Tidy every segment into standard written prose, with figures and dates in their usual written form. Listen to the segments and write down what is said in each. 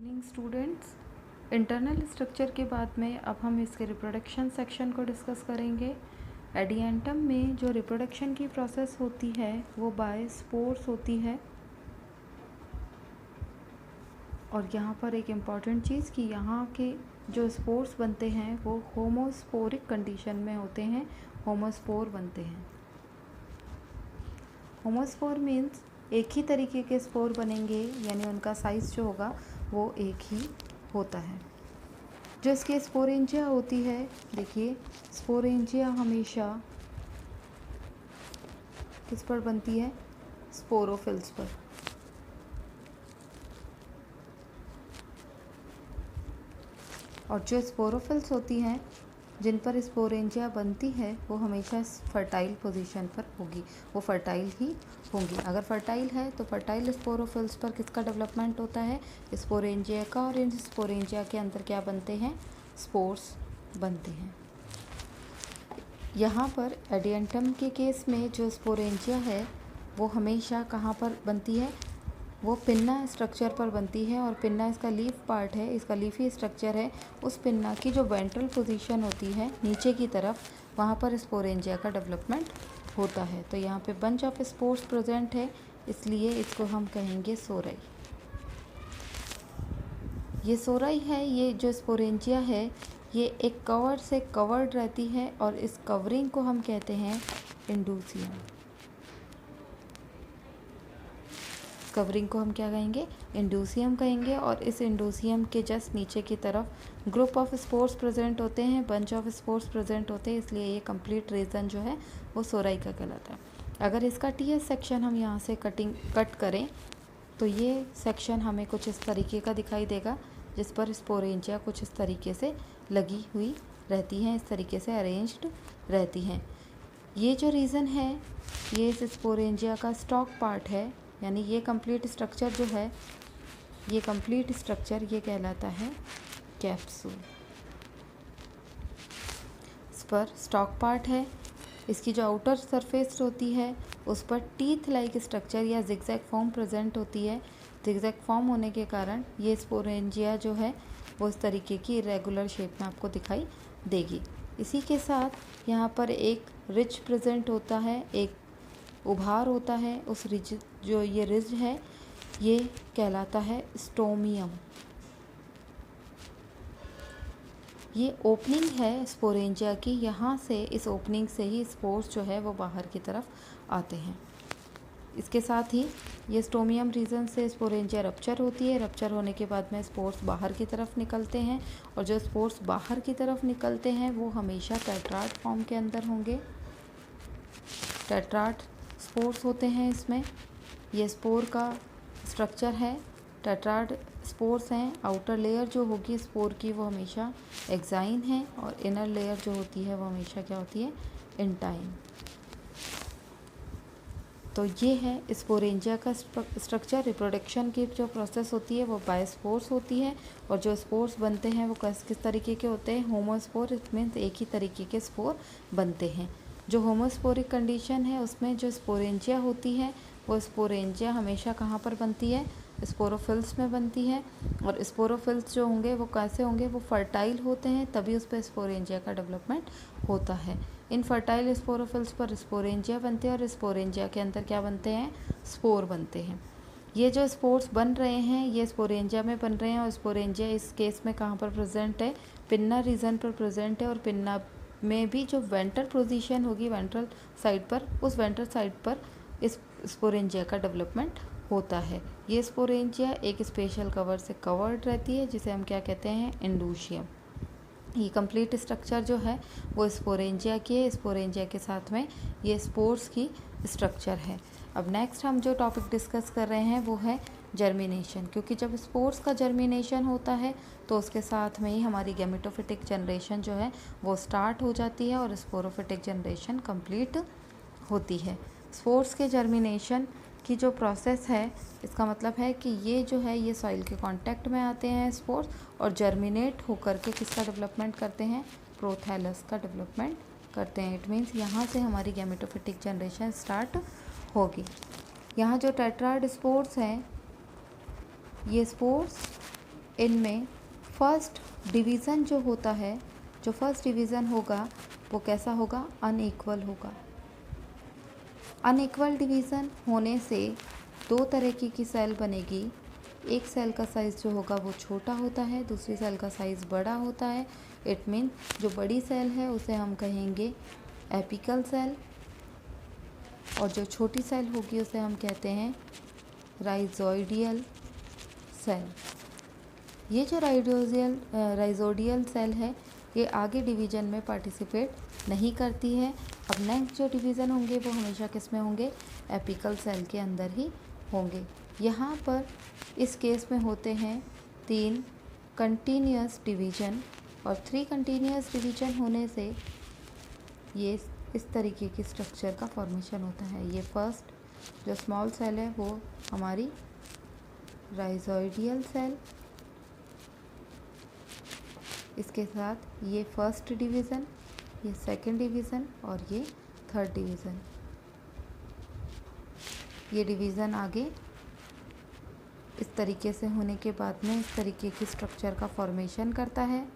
Evening students. Internal structure के बाद में अब हम इसके रिप्रोडक्शन सेक्शन को डिस्कस करेंगे। एडिएंटम में जो रिप्रोडक्शन की प्रोसेस होती है वो बाय स्पोर्स होती है। और यहाँ पर एक इम्पॉर्टेंट चीज़ कि यहाँ के जो स्पोर्स बनते हैं वो होमोस्पोरिक कंडीशन में होते हैं, होमोस्पोर बनते हैं। होमोस्पोर मीन्स एक ही तरीके के स्पोर बनेंगे, यानी उनका साइज़ जो होगा वो एक ही होता है। जो इसकी स्पोरेंजिया होती है, देखिए स्पोरेंजिया हमेशा किस पर बनती है? स्पोरोफिल्स पर। और जो स्पोरोफिल्स होती हैं जिन पर स्पोरेंजिया बनती है वो हमेशा फर्टाइल पोजीशन पर होगी, वो फर्टाइल ही होंगी। अगर फर्टाइल है तो फर्टाइल स्पोरोफिल्स पर किसका डेवलपमेंट होता है? स्पोरेंजिया का। और इन स्पोरेंजिया के अंदर क्या बनते हैं? स्पोर्स बनते हैं। यहाँ पर एडिएंटम के केस में जो स्पोरेंजिया है वो हमेशा कहाँ पर बनती है? वो पिन्ना स्ट्रक्चर पर बनती है। और पिन्ना इसका लीफ पार्ट है, इसका लीफी स्ट्रक्चर है। उस पिन्ना की जो वेंट्रल पोजीशन होती है नीचे की तरफ, वहाँ पर स्पोरेंजिया का डेवलपमेंट होता है। तो यहाँ पे बंच ऑफ स्पोर्स प्रेजेंट है, इसलिए इसको हम कहेंगे सोराई। ये सोराई है, ये जो स्पोरेंजिया है ये एक कवर से कवर्ड रहती है और इस कवरिंग को हम कहते हैं इंडूसियम। कवरिंग को हम क्या कहेंगे? इंडूसियम कहेंगे। और इस इंडूसियम के जस्ट नीचे की तरफ ग्रुप ऑफ स्पोर्स प्रेजेंट होते हैं, बंच ऑफ स्पोर्स प्रेजेंट होते हैं, इसलिए ये कंप्लीट रीजन जो है वो सोराई का कहलाता है। अगर इसका टीएस सेक्शन हम यहाँ से कट करें तो ये सेक्शन हमें कुछ इस तरीके का दिखाई देगा, जिस पर स्पोरेंजिया कुछ इस तरीके से लगी हुई रहती हैं, इस तरीके से अरेंज्ड रहती हैं। ये जो रीज़न है ये इस स्पोरेंजिया का स्टॉक पार्ट है, यानी ये कंप्लीट स्ट्रक्चर जो है, ये कंप्लीट स्ट्रक्चर ये कहलाता है कैप्सूल। इस पर स्टॉक पार्ट है, इसकी जो आउटर सरफेस होती है उस पर टीथ लाइक स्ट्रक्चर या जिगजैग फॉर्म प्रेजेंट होती है। जिगजैग फॉर्म होने के कारण ये स्पोरेंजिया जो है वो इस तरीके की इरेगुलर शेप में आपको दिखाई देगी। इसी के साथ यहाँ पर एक रिज प्रेजेंट होता है, एक उभार होता है। उस रिज, जो ये रिज है ये कहलाता है स्टोमियम। ये ओपनिंग है स्पोरेंजिया की, यहाँ से इस ओपनिंग से ही स्पोर्स जो है वो बाहर की तरफ आते हैं। इसके साथ ही ये स्टोमियम रीजन से स्पोरेंजिया रप्चर होती है। रप्चर होने के बाद में स्पोर्स बाहर की तरफ निकलते हैं, और जो स्पोर्स बाहर की तरफ निकलते हैं वो हमेशा टेट्राड फॉर्म के अंदर होंगे। टेट्राड स्पोर्स होते हैं इसमें। ये स्पोर का स्ट्रक्चर है, टेट्राड स्पोर्स हैं। आउटर लेयर जो होगी स्पोर की वो हमेशा एक्साइन है, और इनर लेयर जो होती है वो हमेशा क्या होती है? इंटाइन। तो ये है स्पोरेंजिया का स्ट्रक्चर। रिप्रोडक्शन की जो प्रोसेस होती है वो बाय स्पोर्स होती है, और जो स्पोर्स बनते हैं वो किस तरीके के होते हैं? होमोस्पोर। इट मीन्स एक ही तरीके के स्पोर बनते हैं। जो होमोस्पोरिक कंडीशन है उसमें जो स्पोरेंजिया होती है वो स्पोरेंजिया हमेशा कहाँ पर बनती है? स्पोरोफिल्स में बनती है। और स्पोरोफिल्स जो होंगे वो कैसे होंगे? वो फर्टाइल होते हैं, तभी उस पर स्पोरेंजिया का डेवलपमेंट होता है। इन फर्टाइल स्पोरोफिल्स पर स्पोरेंजिया बनते हैं, और स्पोरेंजिया के अंदर क्या बनते हैं? स्पोर बनते हैं। ये जो स्पोर्स बन रहे हैं ये स्पोरेंजिया में बन रहे हैं, और स्पोरेंजिया इस केस में कहाँ पर प्रेजेंट है? पिन्ना रीजन पर प्रेजेंट है। और पिन्ना में भी जो वेंट्रल पोजीशन होगी वेंट्रल साइड पर, उस वेंट्रल साइड पर इस स्पोरेंजिया का डेवलपमेंट होता है। ये स्पोरेंजिया एक स्पेशल कवर से कवर्ड रहती है, जिसे हम क्या कहते हैं? इंडूशियम। ये कंप्लीट स्ट्रक्चर जो है वो स्पोरेंजिया की है। स्पोरेंजिया के साथ में ये स्पोर्स की स्ट्रक्चर है। अब नेक्स्ट हम जो टॉपिक डिस्कस कर रहे हैं वो है जर्मिनेशन, क्योंकि जब स्पोर्स का जर्मिनेशन होता है तो उसके साथ में ही हमारी गैमेटोफिटिक जनरेशन जो है वो स्टार्ट हो जाती है, और स्पोरोफिटिक जनरेशन कंप्लीट होती है। स्पोर्स के जर्मिनेशन की जो प्रोसेस है, इसका मतलब है कि ये जो है ये सॉइल के कांटेक्ट में आते हैं स्पोर्स, और जर्मिनेट होकर के किसका डेवलपमेंट करते हैं? प्रोथैलस का डेवलपमेंट करते हैं। इट मीन्स यहाँ से हमारी गैमेटोफिटिक जनरेशन स्टार्ट होगी। यहाँ जो टेट्राड स्पोर्स हैं, ये स्पोर्स इनमें फर्स्ट डिवीज़न जो होता है, जो फर्स्ट डिवीज़न होगा वो कैसा होगा, अनइक्वल होगा। अनइक्वल डिवीज़न होने से दो तरह की सेल बनेगी। एक सेल का साइज़ जो होगा वो छोटा होता है, दूसरी सेल का साइज़ बड़ा होता है। इट मीन जो बड़ी सेल है उसे हम कहेंगे एपिकल सेल, और जो छोटी सेल होगी उसे हम कहते हैं राइजोइडियल सेल। ये जो राइजोडियल सेल है ये आगे डिवीज़न में पार्टिसिपेट नहीं करती है। अब नेक्स्ट जो डिवीज़न होंगे वो हमेशा किस में होंगे, एपिकल सेल के अंदर ही होंगे। यहाँ पर इस केस में होते हैं 3 कंटिन्यूस डिवीज़न, और 3 कंटिन्यूस डिवीज़न होने से ये इस तरीके की स्ट्रक्चर का फॉर्मेशन होता है। ये फर्स्ट जो स्मॉल सेल है वो हमारी राइजोइडियल सेल, इसके साथ ये फर्स्ट डिवीज़न, ये सेकंड डिवीज़न और ये थर्ड डिवीज़न। ये डिवीज़न आगे इस तरीके से होने के बाद में इस तरीके की स्ट्रक्चर का फॉर्मेशन करता है।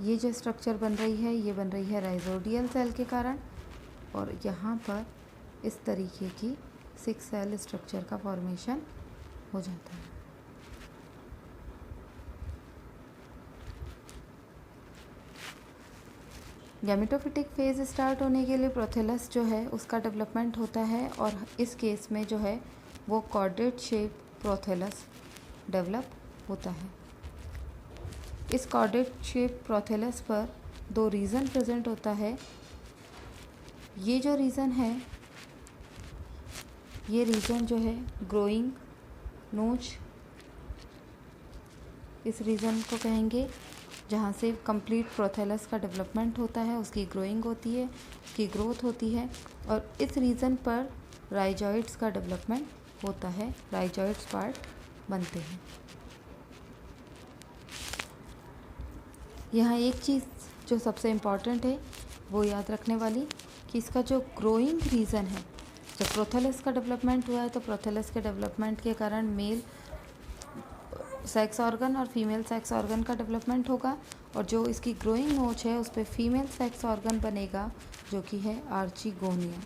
ये जो स्ट्रक्चर बन रही है ये बन रही है राइजोडियल सेल के कारण, और यहाँ पर इस तरीके की 6 सेल स्ट्रक्चर का फॉर्मेशन हो जाता है। गैमेटोफिटिक फेज स्टार्ट होने के लिए प्रोथेलस जो है उसका डेवलपमेंट होता है, और इस केस में जो है वो कॉर्डेट शेप प्रोथेलस डेवलप होता है। इस कॉर्डेट शेप प्रोथेलस पर 2 रीजन प्रेजेंट होता है। ये जो रीजन है, ये रीजन जो है ग्रोइंग नोच, इस रीजन को कहेंगे जहाँ से कंप्लीट प्रोथेलस का डेवलपमेंट होता है, उसकी ग्रोइंग होती है, उसकी ग्रोथ होती है, और इस रीजन पर राइजॉइड्स का डेवलपमेंट होता है, राइजॉइड्स पार्ट बनते हैं। यहाँ एक चीज़ जो सबसे इम्पॉर्टेंट है वो याद रखने वाली, कि इसका जो ग्रोइंग रीजन है, जब प्रोथेलस का डेवलपमेंट हुआ है तो प्रोथेलस के डेवलपमेंट के कारण मेल सेक्स ऑर्गन और फीमेल सेक्स ऑर्गन का डेवलपमेंट होगा, और जो इसकी ग्रोइंग नोच है उस पर फीमेल सेक्स ऑर्गन बनेगा जो कि है आर्चिगोनिया,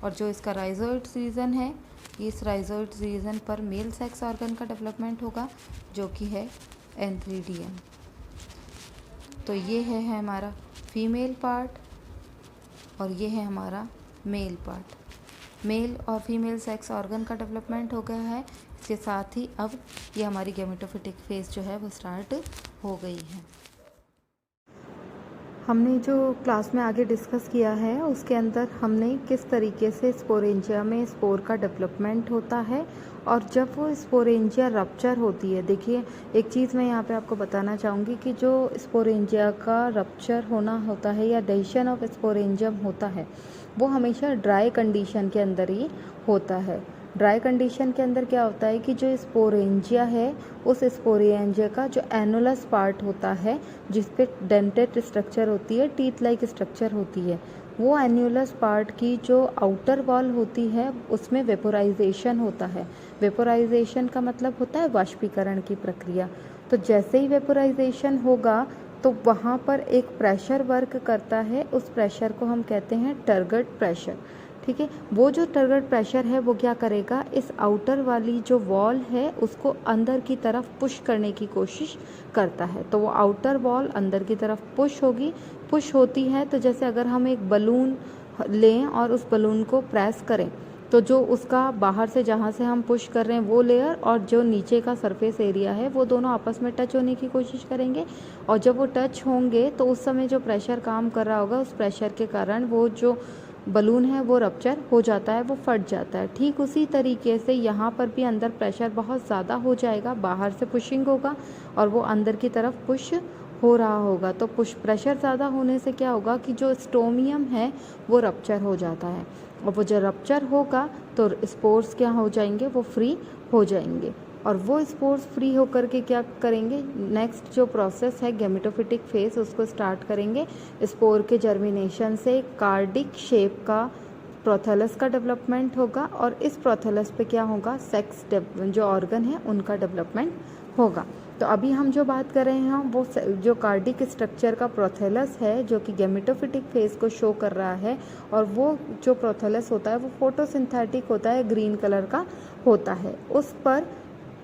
और जो इसका राइजोइड रीजन है, इस राइजोइड रीजन पर मेल सेक्स ऑर्गन का डेवलपमेंट होगा जो कि है एंथ्रीडियम। तो ये है हमारा फीमेल पार्ट और ये है हमारा मेल पार्ट। मेल और फीमेल सेक्स ऑर्गन का डेवलपमेंट हो गया है, इसके साथ ही अब ये हमारी गैमेटोफिटिक फेज जो है वो स्टार्ट हो गई है। हमने जो क्लास में आगे डिस्कस किया है उसके अंदर हमने किस तरीके से स्पोरेंजिया में स्पोर का डेवलपमेंट होता है, और जब वो स्पोरेंजिया रप्चर होती है, देखिए एक चीज़ मैं यहाँ पे आपको बताना चाहूँगी कि जो स्पोरेंजिया का रप्चर होना होता है या डेशन ऑफ स्पोरेंजियम होता है वो हमेशा ड्राई कंडीशन के अंदर ही होता है। ड्राई कंडीशन के अंदर क्या होता है कि जो स्पोरेंजिया है उस स्पोरेंजिया का जो एनुलस पार्ट होता है जिस पे डेंटेड स्ट्रक्चर होती है, टीथ लाइक स्ट्रक्चर होती है, वो एन्यूलस पार्ट की जो आउटर वॉल होती है उसमें वेपोराइजेशन होता है। वेपोराइजेशन का मतलब होता है वाष्पीकरण की प्रक्रिया। तो जैसे ही वेपोराइजेशन होगा तो वहाँ पर एक प्रेशर वर्क करता है, उस प्रेशर को हम कहते हैं टर्गट प्रेशर। ठीक है, वो जो टर्गट प्रेशर है वो क्या करेगा, इस आउटर वाली जो वॉल है उसको अंदर की तरफ पुश करने की कोशिश करता है। तो वो आउटर वॉल अंदर की तरफ पुश होगी, पुश होती है तो जैसे अगर हम एक बलून लें और उस बलून को प्रेस करें तो जो उसका बाहर से जहाँ से हम पुश कर रहे हैं वो लेयर और जो नीचे का सरफेस एरिया है वो दोनों आपस में टच होने की कोशिश करेंगे, और जब वो टच होंगे तो उस समय जो प्रेशर काम कर रहा होगा उस प्रेशर के कारण वो जो बलून है वो रप्चर हो जाता है, वो फट जाता है। ठीक उसी तरीके से यहाँ पर भी अंदर प्रेशर बहुत ज़्यादा हो जाएगा, बाहर से पुशिंग होगा और वो अंदर की तरफ पुश हो रहा होगा। तो पुश प्रेशर ज़्यादा होने से क्या होगा कि जो स्टोमियम है वो रप्चर हो जाता है, और वो जो रप्चर होगा तो स्पोर्स क्या हो जाएंगे, वो फ्री हो जाएंगे, और वो स्पोर्स फ्री होकर के क्या करेंगे, नेक्स्ट जो प्रोसेस है गैमेटोफिटिक फेज उसको स्टार्ट करेंगे। स्पोर के जर्मिनेशन से कार्डिक शेप का प्रोथैलस का डेवलपमेंट होगा और इस प्रोथैलस पे क्या होगा, सेक्स जो ऑर्गन है उनका डेवलपमेंट होगा। तो अभी हम जो बात कर रहे हैं वो जो कार्डिक स्ट्रक्चर का प्रोथैलस है जो कि गैमेटोफिटिक फेज को शो कर रहा है, और वो जो प्रोथैलस होता है वो फोटोसिंथेटिक होता है, ग्रीन कलर का होता है। उस पर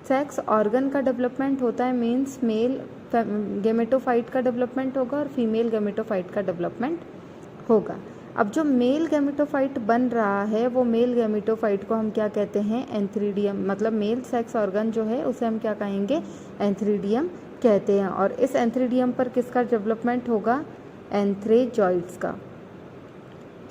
सेक्स ऑर्गन का डेवलपमेंट होता है, मीन्स मेल गैमेटोफाइट का डेवलपमेंट होगा और फीमेल गैमेटोफाइट का डेवलपमेंट होगा। अब जो मेल गैमेटोफाइट बन रहा है वो मेल गैमेटोफाइट को हम क्या कहते हैं, एंथ्रीडियम, मतलब मेल सेक्स ऑर्गन जो है उसे हम क्या कहेंगे, एंथ्रीडियम कहते हैं। और इस एंथ्रीडियम पर किसका डेवलपमेंट होगा, एंथ्रेजॉइड्स का,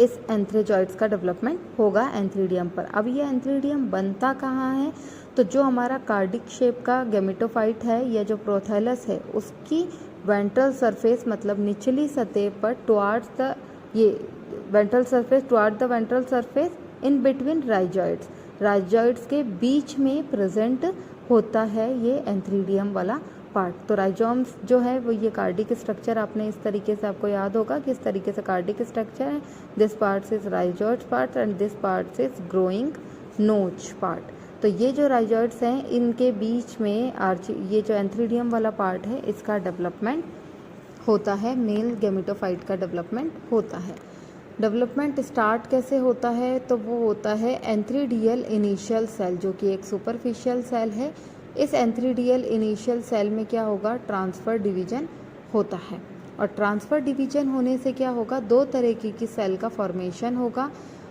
इस एंथ्रेजॉइड्स का डेवलपमेंट होगा एंथ्रीडियम पर। अब ये एंथ्रीडियम बनता कहाँ है, तो जो हमारा कार्डिक शेप का गैमेटोफाइट है या जो प्रोथैलस है उसकी वेंट्रल सरफेस, मतलब निचली सतह पर towards the ventral surface, toward the ventral surface in between rhizoids, rhizoids के बीच में प्रेजेंट होता है ये एंथ्रीडियम वाला पार्ट। तो राइजोम्स जो है वो ये कार्डिक स्ट्रक्चर, आपने इस तरीके से, आपको याद होगा कि इस तरीके से कार्डिक स्ट्रक्चर है, this part is rhizoids part and this part is growing नोच पार्ट। तो ये जो राइजॉइड्स हैं इनके बीच में ये जो एंथ्रीडियम वाला पार्ट है इसका डेवलपमेंट होता है, मेल गैमेटोफाइट का डेवलपमेंट होता है। डेवलपमेंट स्टार्ट कैसे होता है, तो वो होता है एंथ्रीडियल इनिशियल सेल, जो कि एक सुपरफिशियल सेल है। इस एंथ्रीडियल इनिशियल सेल में क्या होगा, ट्रांसफ़र डिवीजन होता है, और ट्रांसफ़र डिवीजन होने से क्या होगा, दो तरीके की सेल का फॉर्मेशन होगा।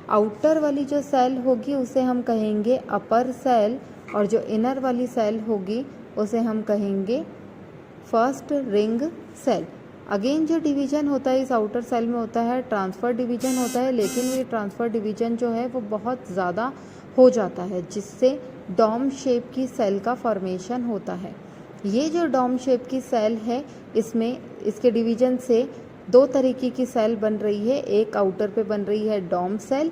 आउटर वाली जो सेल होगी उसे हम कहेंगे अपर सेल, और जो इनर वाली सेल होगी उसे हम कहेंगे फर्स्ट रिंग सेल। अगेन जो डिवीजन होता है इस आउटर सेल में होता है ट्रांसफ़र डिवीजन होता है, लेकिन ये ट्रांसफ़र डिवीजन जो है वो बहुत ज़्यादा हो जाता है, जिससे डॉम शेप की सेल का फॉर्मेशन होता है। ये जो डॉम शेप की सेल है इसमें इसके डिवीजन से दो तरीके की सेल बन रही है, एक आउटर पे बन रही है डॉम सेल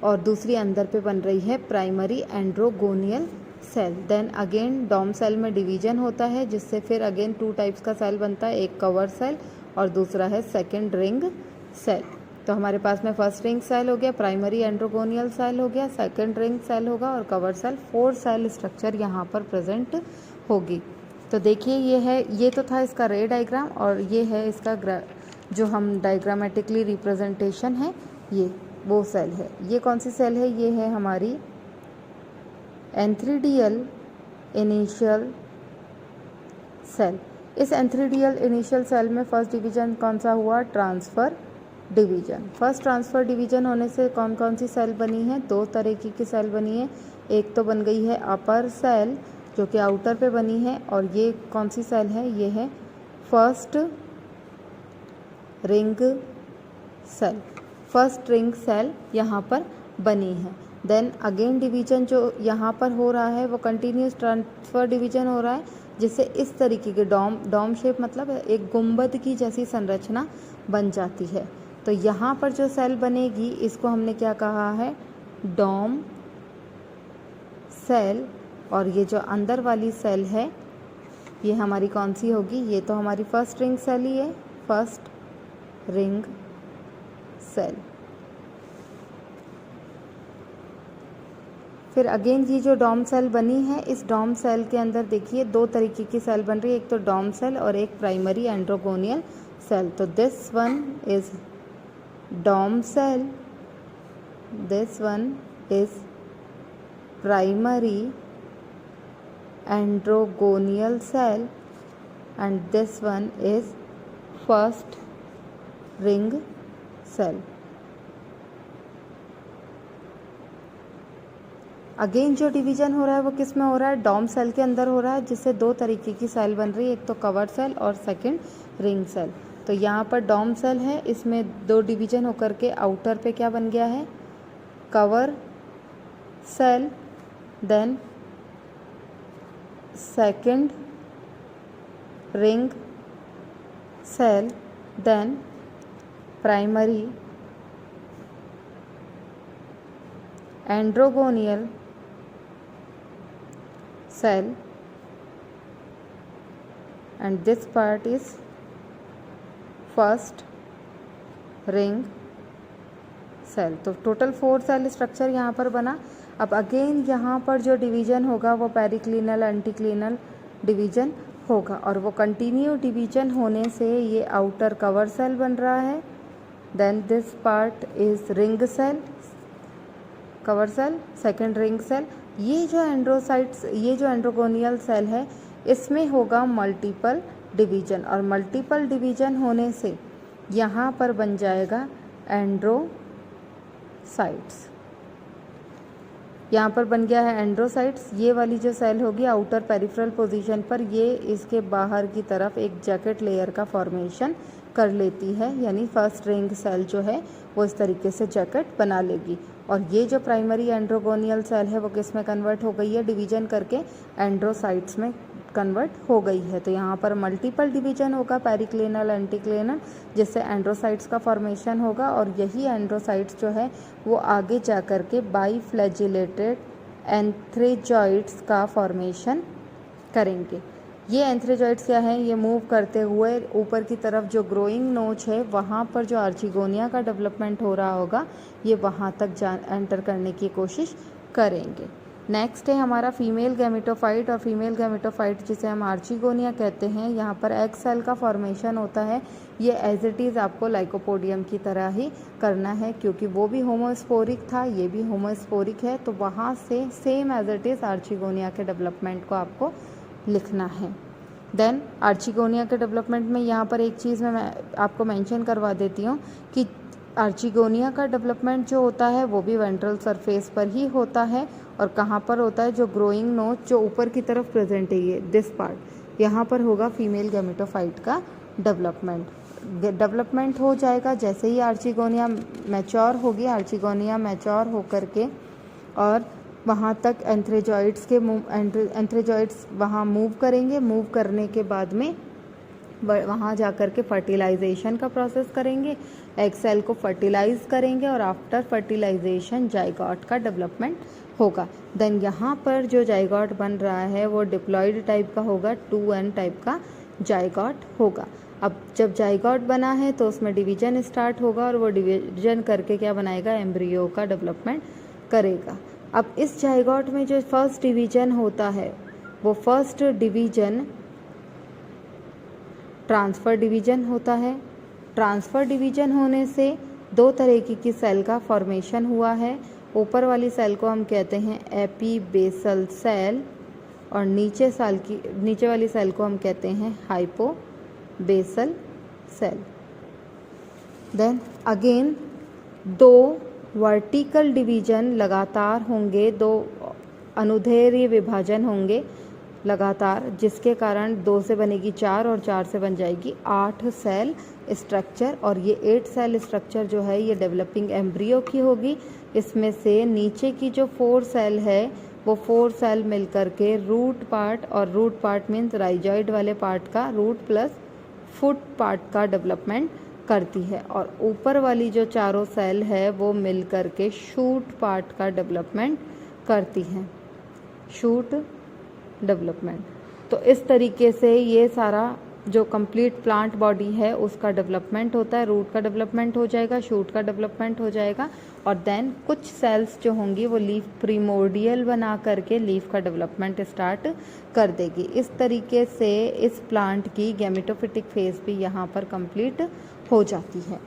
और दूसरी अंदर पे बन रही है primary androgonial cell. Then again dome cell में डिवीजन होता है, जिससे फिर अगेन टू टाइप्स का सेल बनता है, एक कवर सेल और दूसरा है सेकंड रिंग सेल। तो हमारे पास में फर्स्ट रिंग सेल हो गया, प्राइमरी एंड्रोगोनियल सेल हो गया, सेकंड रिंग सेल होगा और कवर सेल। 4 सेल स्ट्रक्चर यहाँ पर प्रेजेंट होगी। तो देखिए ये तो था इसका रे डायग्राम, और ये है इसका जो हम डायग्रामेटिकली रिप्रेजेंटेशन है, ये वो सेल है। ये कौन सी सेल है, ये है हमारी एंथ्रीडियल इनिशियल सेल। इस एंथ्रीडियल इनिशियल सेल में फर्स्ट डिवीजन कौन सा हुआ, transfer division. First transfer division होने से कौन कौन सी सेल बनी है, दो तरीके की सेल बनी है। एक तो बन गई है अपर सेल जो कि आउटर पे बनी है, और ये कौन सी सेल है, ये है first ring cell. First ring cell यहाँ पर बनी है। देन अगेन डिवीजन जो यहाँ पर हो रहा है वो कंटिन्यूस ट्रांसफ़र डिवीजन हो रहा है, जिससे इस तरीके के डॉम शेप, मतलब एक गुंबद की जैसी संरचना बन जाती है। तो यहाँ पर जो सेल बनेगी इसको हमने क्या कहा है, डॉम सेल। और ये जो अंदर वाली सेल है ये हमारी कौन सी होगी, ये तो हमारी फर्स्ट रिंग सेल ही है, फर्स्ट रिंग सेल। फिर अगेन ये जो डॉम सेल बनी है, इस डॉम सेल के अंदर देखिए दो तरीके की सेल बन रही है, एक तो डॉम सेल और एक प्राइमरी एंड्रोगोनियल सेल। तो this one is dome cell, this one is primary androgonial cell and this one is first ring cell. Again जो डिवीजन हो रहा है वो किस में हो रहा है, डॉम सेल के अंदर हो रहा है, जिससे दो तरीके की सेल बन रही है, एक तो कवर सेल और सेकंड रिंग सेल। तो यहाँ पर डॉम सेल है, इसमें दो डिवीजन होकर के आउटर पे क्या बन गया है, cover cell, then second ring cell, then primary androgonial cell and this part is first ring cell. तो टोटल 4 सेल स्ट्रक्चर यहाँ पर बना। अब अगेन यहाँ पर जो डिवीजन होगा वो पेरिक्लिनल एंटीक्लिनल डिवीजन होगा और वो कंटिन्यू डिवीजन होने से ये आउटर कवर सेल बन रहा है। Then this part is ring cell, cover cell, second ring cell. ये जो एंड्रोसाइट्स, ये जो एंड्रोगोनियल सेल है, इसमें होगा मल्टीपल डिवीजन और मल्टीपल डिवीजन होने से यहाँ पर बन जाएगा एंड्रोसाइट्स। यहाँ पर बन गया है एंड्रोसाइट्स। ये वाली जो सेल होगी आउटर पेरिफेरल पोजीशन पर, ये इसके बाहर की तरफ एक जैकेट लेयर का फॉर्मेशन कर लेती है, यानी फर्स्ट रिंग सेल जो है वो इस तरीके से जैकेट बना लेगी। और ये जो प्राइमरी एंड्रोगोनियल सेल है वो किस में कन्वर्ट हो गई है, डिवीजन करके एंड्रोसाइट्स में कन्वर्ट हो गई है। तो यहाँ पर मल्टीपल डिवीजन होगा पेरिक्लिनल एंटीक्लिनल, जिससे एंड्रोसाइट्स का फॉर्मेशन होगा और यही एंड्रोसाइट्स जो है वो आगे जा कर के बाईफ्लैजिलेटेड एंथ्रेजॉइड्स का फॉर्मेशन करेंगे। ये एंथ्रेजॉइड्स क्या है, ये मूव करते हुए ऊपर की तरफ जो ग्रोइंग नोच है वहाँ पर जो आर्चिगोनिया का डेवलपमेंट हो रहा होगा ये वहाँ तक एंटर करने की कोशिश करेंगे। नेक्स्ट है हमारा फीमेल गैमेटोफाइट, और फीमेल गैमेटोफाइट जिसे हम आर्चिगोनिया कहते हैं, यहाँ पर एग सेल का फॉर्मेशन होता है। ये एज इट इज़ आपको लाइकोपोडियम की तरह ही करना है, क्योंकि वो भी होमोस्पोरिक था, ये भी होमोस्पोरिक है, तो वहाँ से same as it is archegonia के डेवलपमेंट को आपको लिखना है। देन आर्चिगोनिया के डेवलपमेंट में यहाँ पर एक चीज़ मैं आपको मेंशन करवा देती हूँ कि आर्चिगोनिया का डेवलपमेंट जो होता है वो भी वेंट्रल सरफेस पर ही होता है। और कहाँ पर होता है, जो ग्रोइंग नोच जो ऊपर की तरफ प्रेजेंट है, ये दिस पार्ट, यहाँ पर होगा फीमेल गैमेटोफाइट का डेवलपमेंट हो जाएगा। जैसे ही आर्चिगोनिया मैच्योर होगी, आर्चिगोनिया मैच्योर होकर के और वहाँ तक एंथ्रेजॉइड्स वहाँ मूव करेंगे। मूव करने के बाद में वहाँ जा कर के फर्टिलाइजेशन का प्रोसेस करेंगे, एग सेल को फर्टिलाइज करेंगे और आफ्टर फर्टिलाइजेशन जाइगोट का डेवलपमेंट होगा। देन यहाँ पर जो जाइगोट बन रहा है वो डिप्लॉयड टाइप का होगा, 2n टाइप का जाइगोट होगा। अब जब जाइगोट बना है तो उसमें डिवीजन स्टार्ट होगा और वो डिवीजन करके क्या बनाएगा, एम्ब्रियो का डेवलपमेंट करेगा। अब इस जाइगोट में जो फर्स्ट डिवीजन होता है वो फर्स्ट डिवीजन ट्रांसफ़र डिवीजन होता है। ट्रांसफ़र डिवीजन होने से दो तरीके की सेल का फॉर्मेशन हुआ है। ऊपर वाली सेल को हम कहते हैं एपीबेसल सेल और नीचे वाली सेल को हम कहते हैं हाइपोबेसल सेल। देन अगेन दो वर्टिकल डिवीजन लगातार होंगे, दो अनुदैर्ध्य विभाजन होंगे लगातार, जिसके कारण 2 से बनेगी 4 और 4 से बन जाएगी 8 सेल स्ट्रक्चर। और ये 8 सेल स्ट्रक्चर जो है ये डेवलपिंग एम्ब्रियो की होगी। इसमें से नीचे की जो 4 सेल है वो 4 सेल मिलकर के रूट पार्ट, और रूट पार्ट मीन्स राइजॉइड वाले पार्ट का, रूट प्लस फुट पार्ट का डेवलपमेंट करती है। और ऊपर वाली जो चारों सेल है वो मिलकर के शूट पार्ट का डेवलपमेंट करती हैं, शूट डेवलपमेंट। तो इस तरीके से ये सारा जो कंप्लीट प्लांट बॉडी है उसका डेवलपमेंट होता है। रूट का डेवलपमेंट हो जाएगा, शूट का डेवलपमेंट हो जाएगा, और देन कुछ सेल्स जो होंगी वो लीफ प्रीमोर्डियल बना करके लीफ का डेवलपमेंट स्टार्ट कर देगी। इस तरीके से इस प्लांट की गैमेटोफिटिक फेज भी यहाँ पर कंप्लीट हो जाती है।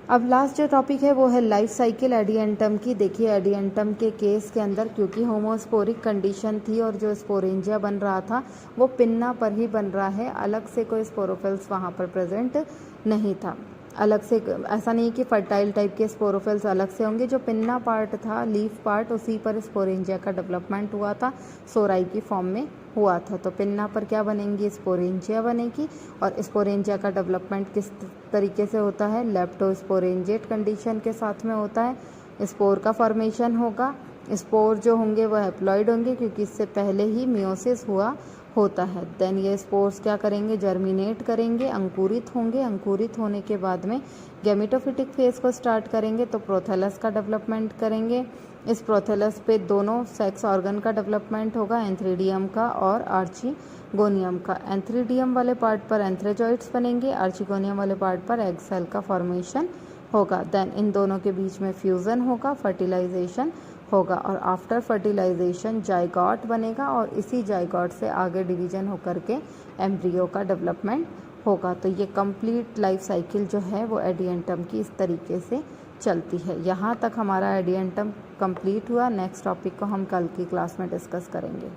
अब लास्ट जो टॉपिक है वो है लाइफ साइकिल एडिएंटम की। देखिए एडिएंटम के केस के अंदर क्योंकि होमोस्पोरिक कंडीशन थी और जो स्पोरेंजिया बन रहा था वो पिन्ना पर ही बन रहा है, अलग से कोई स्पोरोफिल्स वहाँ पर प्रेजेंट नहीं था। अलग से ऐसा नहीं कि फर्टाइल टाइप के स्पोरोफिल्स अलग से होंगे, जो पिन्ना पार्ट था, लीफ पार्ट, उसी पर स्पोरेंजिया का डेवलपमेंट हुआ था, सोराई की फॉर्म में हुआ था। तो पिन्ना पर क्या बनेंगी, स्पोरेंजिया बनेगी। और स्पोरेंजिया का डेवलपमेंट किस तरीके से होता है, लेप्टोस्पोरेंजिएट कंडीशन के साथ में होता है। स्पोर का फॉर्मेशन होगा, स्पोर जो होंगे वह हैप्लॉइड होंगे क्योंकि इससे पहले ही मियोसिस हुआ होता है। देन ये स्पोर्स क्या करेंगे, जर्मिनेट करेंगे, अंकुरित होंगे। अंकुरित होने के बाद में गैमेटोफिटिक फेज को स्टार्ट करेंगे तो प्रोथेलस का डेवलपमेंट करेंगे। इस प्रोथेलस पे दोनों सेक्स ऑर्गन का डेवलपमेंट होगा, एंथ्रीडियम का और आर्चिगोनियम का। एंथ्रीडियम वाले पार्ट पर एंथ्रेजॉइड्स बनेंगे, आर्चिगोनियम वाले पार्ट पर एग सेल का फॉर्मेशन होगा, देन इन दोनों के बीच में फ्यूज़न होगा, फर्टिलाइजेशन होगा और आफ्टर फर्टिलाइजेशन जाइगोट बनेगा और इसी जाइगोट से आगे डिवीज़न होकर के एम्ब्रियो का डेवलपमेंट होगा। तो ये कंप्लीट लाइफ साइकिल जो है वो एडिएंटम की इस तरीके से चलती है। यहाँ तक हमारा एडिएंटम कंप्लीट हुआ। नेक्स्ट टॉपिक को हम कल की क्लास में डिस्कस करेंगे।